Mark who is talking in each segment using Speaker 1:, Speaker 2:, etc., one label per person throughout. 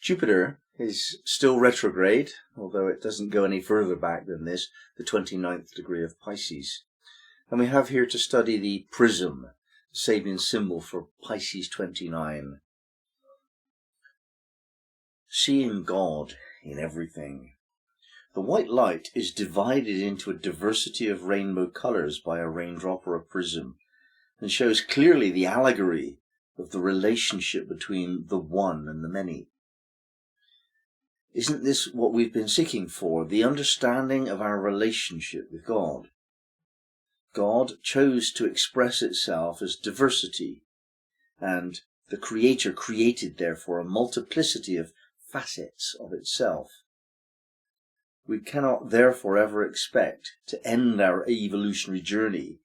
Speaker 1: Jupiter is still retrograde, although it doesn't go any further back than this, the 29th degree of Pisces. And we have here to study the prism, the Sabian symbol for Pisces 29. Seeing God in everything. The white light is divided into a diversity of rainbow colours by a raindrop or a prism, and shows clearly the allegory of the relationship between the one and the many. Isn't this what we've been seeking for? The understanding of our relationship with God. God chose to express itself as diversity, and the Creator created, therefore, a multiplicity of facets of itself. We cannot, therefore, ever expect to end our evolutionary journey,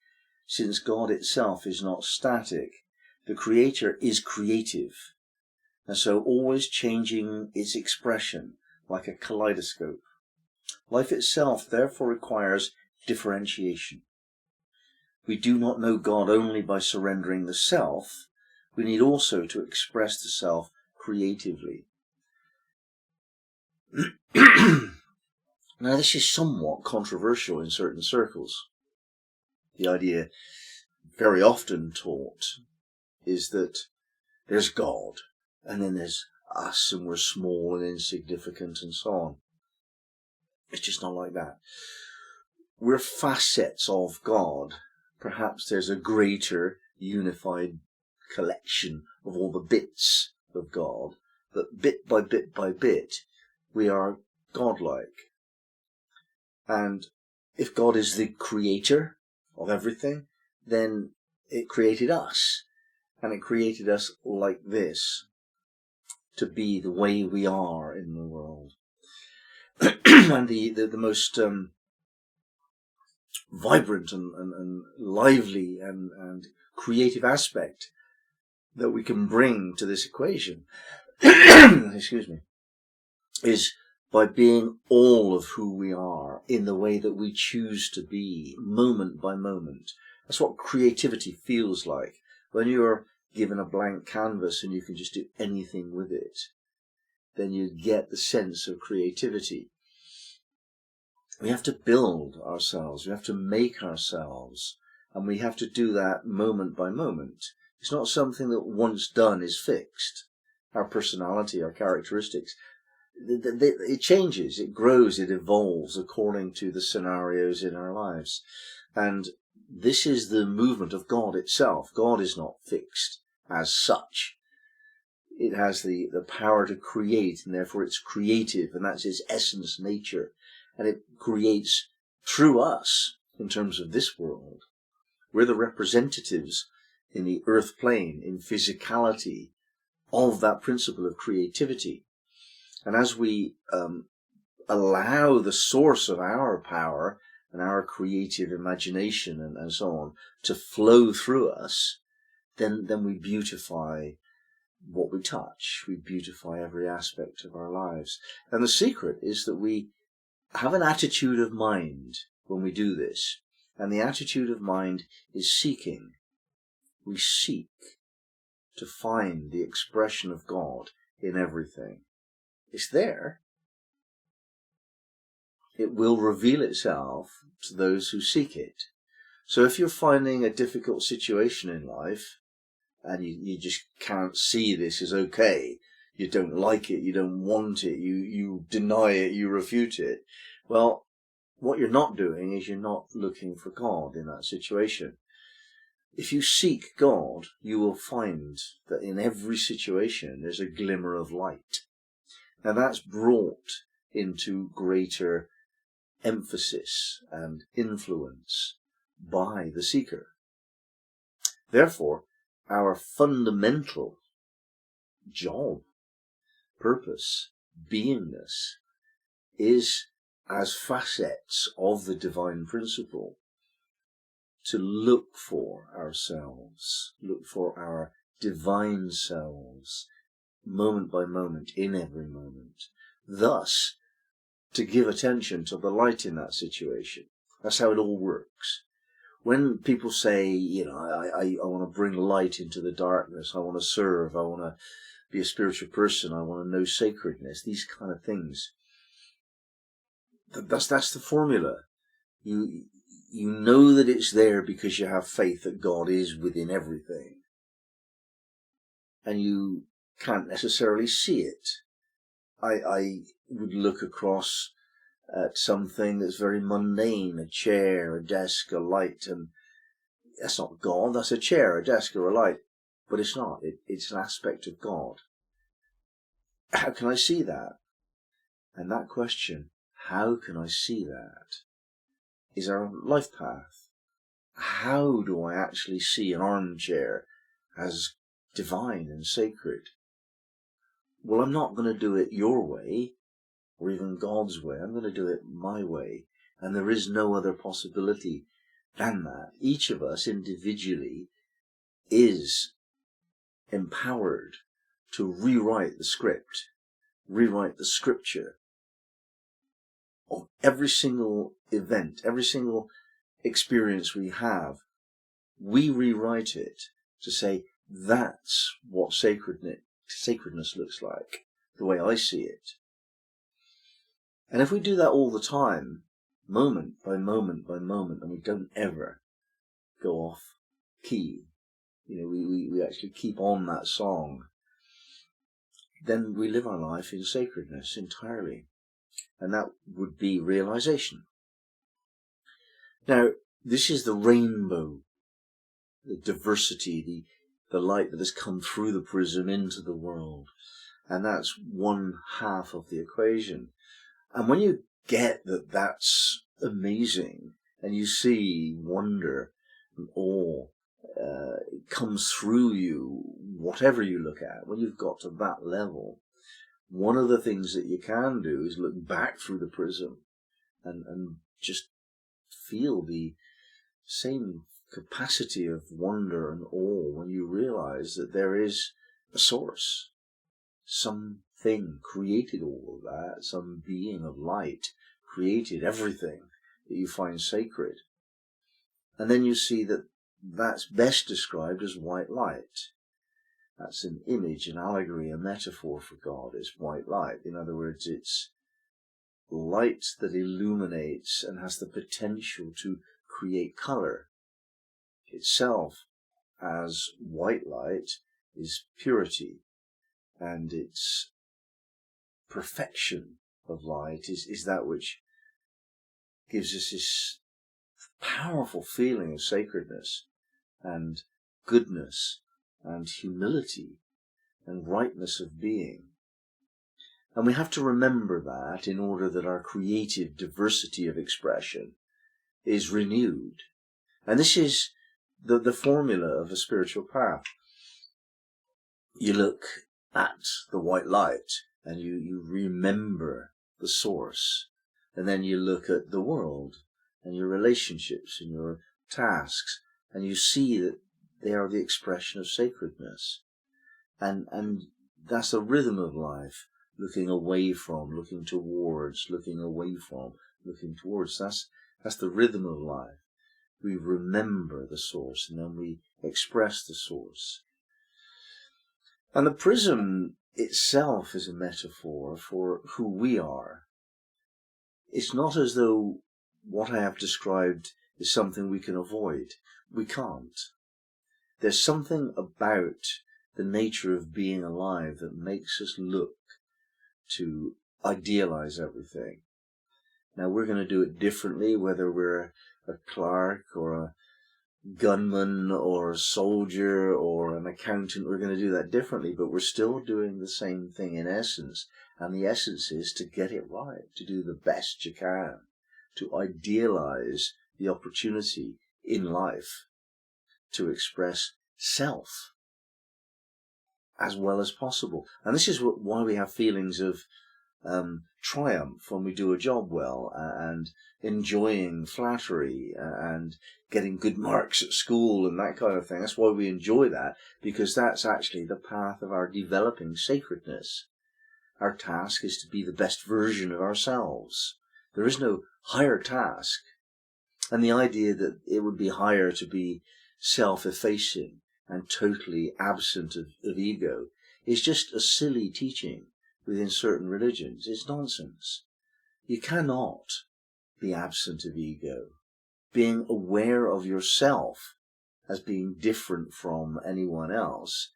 Speaker 1: since God itself is not static. The Creator is creative, and so always changing its expression like a kaleidoscope. Life itself therefore requires differentiation. We do not know God only by surrendering the self. We need also to express the self creatively. Now, this is somewhat controversial in certain circles. The idea very often taught is that there's God, and then there's us, and we're small and insignificant and so on. It's just not like that. We're facets of God. Perhaps there's a greater unified collection of all the bits of God, but bit by bit by bit, we are godlike. And if God is the creator of everything, then it created us. And it created us like this, to be the way we are in the world. And the most vibrant and lively and creative aspect that we can bring to this equation excuse me, is by being all of who we are in the way that we choose to be, moment by moment. That's what creativity feels like. When you're given a blank canvas and you can just do anything with it, then you get the sense of creativity. We have to build ourselves, we have to make ourselves, and we have to do that moment by moment. It's not something that once done is fixed. Our personality, our characteristics, it changes, it grows, it evolves according to the scenarios in our lives. And this is the movement of God itself. God is not fixed as such. It has the power to create, and therefore it's creative, and that's its essence, nature. And it creates through us in terms of this world. We're the representatives in the earth plane, in physicality, of that principle of creativity. And as we allow the source of our power and our creative imagination and so on to flow through us, then we beautify what we touch. We beautify every aspect of our lives. And the secret is that we have an attitude of mind when we do this. And the attitude of mind is seeking. We seek to find the expression of God in everything. It's there. It will reveal itself to those who seek it. So if you're finding a difficult situation in life, and you just can't see this as okay, you don't like it, you don't want it, you deny it, you refute it, well, what you're not doing is you're not looking for God in that situation. If you seek God, you will find that in every situation there's a glimmer of light. Now that's brought into greater emphasis and influence by the seeker. Therefore, our fundamental job, purpose, beingness is, as facets of the divine principle, to look for ourselves, look for our divine selves, moment by moment, in every moment. Thus, to give attention to the light in that situation. That's how it all works. when people say, I want to bring light into the darkness, I want to serve, I want to be a spiritual person, I want to know sacredness, these kind of things, that's the formula. You know that it's there because you have faith that God is within everything. And you can't necessarily see it. I would look across at something that's very mundane, a chair, a desk, a light, and that's not God, that's a chair, a desk, or a light. But it's not. It's an aspect of God. How can I see that? And that question, how can I see that, is our life path. How do I actually see an armchair as divine and sacred? Well, I'm not going to do it your way, or even God's way. I'm going to do it my way. And there is no other possibility than that. Each of us individually is empowered to rewrite the script, rewrite the scripture of every single event, every single experience we have. We rewrite it to say, that's what sacredness looks like, the way I see it. And if we do that all the time, moment by moment by moment, and we don't ever go off key, we actually keep on that song, then we live our life in sacredness entirely. And that would be realization. Now, this is the rainbow, the diversity, the light that has come through the prism into the world. And that's one half of the equation. And when you get that that's amazing, and you see wonder and awe, it comes through you, whatever you look at, when you've got to that level, one of the things that you can do is look back through the prism and just feel the same capacity of wonder and awe when you realize that there is a source. Something created all of that. Some being of light created everything that you find sacred. And then you see that that's best described as white light. That's an image, an allegory, a metaphor for God. It's white light. In other words, it's light that illuminates and has the potential to create color. Itself, as white light, is purity. And its perfection of light is that which gives us this powerful feeling of sacredness and goodness and humility and rightness of being. And we have to remember that in order that our creative diversity of expression is renewed. And this is the formula of a spiritual path. You look at the white light and you remember the source. And then you look at the world and your relationships and your tasks, and you see that they are the expression of sacredness. And that's the rhythm of life, looking away from, looking towards, looking away from, looking towards. That's the rhythm of life. We remember the source and then we express the source. And the prism itself is a metaphor for who we are. It's not as though what I have described is something we can avoid. We can't. There's something about the nature of being alive that makes us look to idealize everything. Now, we're going to do it differently, whether we're a clerk or a gunman or a soldier or an accountant. We're going to do that differently, but we're still doing the same thing in essence. And the essence is to get it right, to do the best you can, to idealize the opportunity in life to express self as well as possible. And this is why we have feelings of triumph when we do a job well, and enjoying flattery and getting good marks at school and that kind of thing. That's why we enjoy that, because that's actually the path of our developing sacredness. Our task is to be the best version of ourselves. There is no higher task. And the idea that it would be higher to be self-effacing and totally absent of ego is just a silly teaching within certain religions. It's nonsense. You cannot be absent of ego. Being aware of yourself as being different from anyone else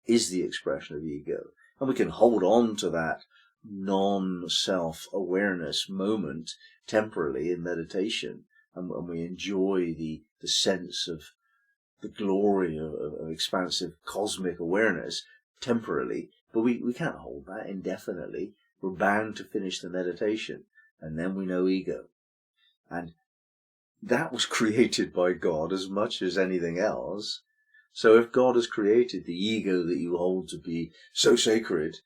Speaker 1: is the expression of ego. And we can hold on to that non-self-awareness moment temporarily in meditation, and we enjoy the sense of the glory of expansive cosmic awareness temporarily, but we can't hold that indefinitely. We're bound to finish the meditation, and then we know ego. And that was created by God as much as anything else. So if God has created the ego that you hold to be so sacred,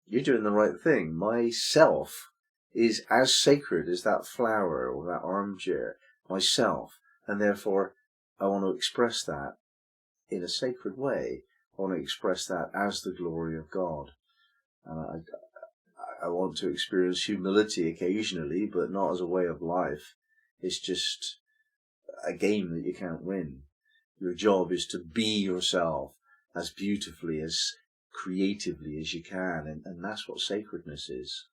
Speaker 1: you're doing the right thing. Myself is as sacred as that flower or that armchair, myself, and therefore I want to express that in a sacred way. I want to express that as the glory of God. And I want to experience humility occasionally, but not as a way of life. It's just a game that you can't win. Your job is to be yourself as beautifully, as creatively as you can, and that's what sacredness is.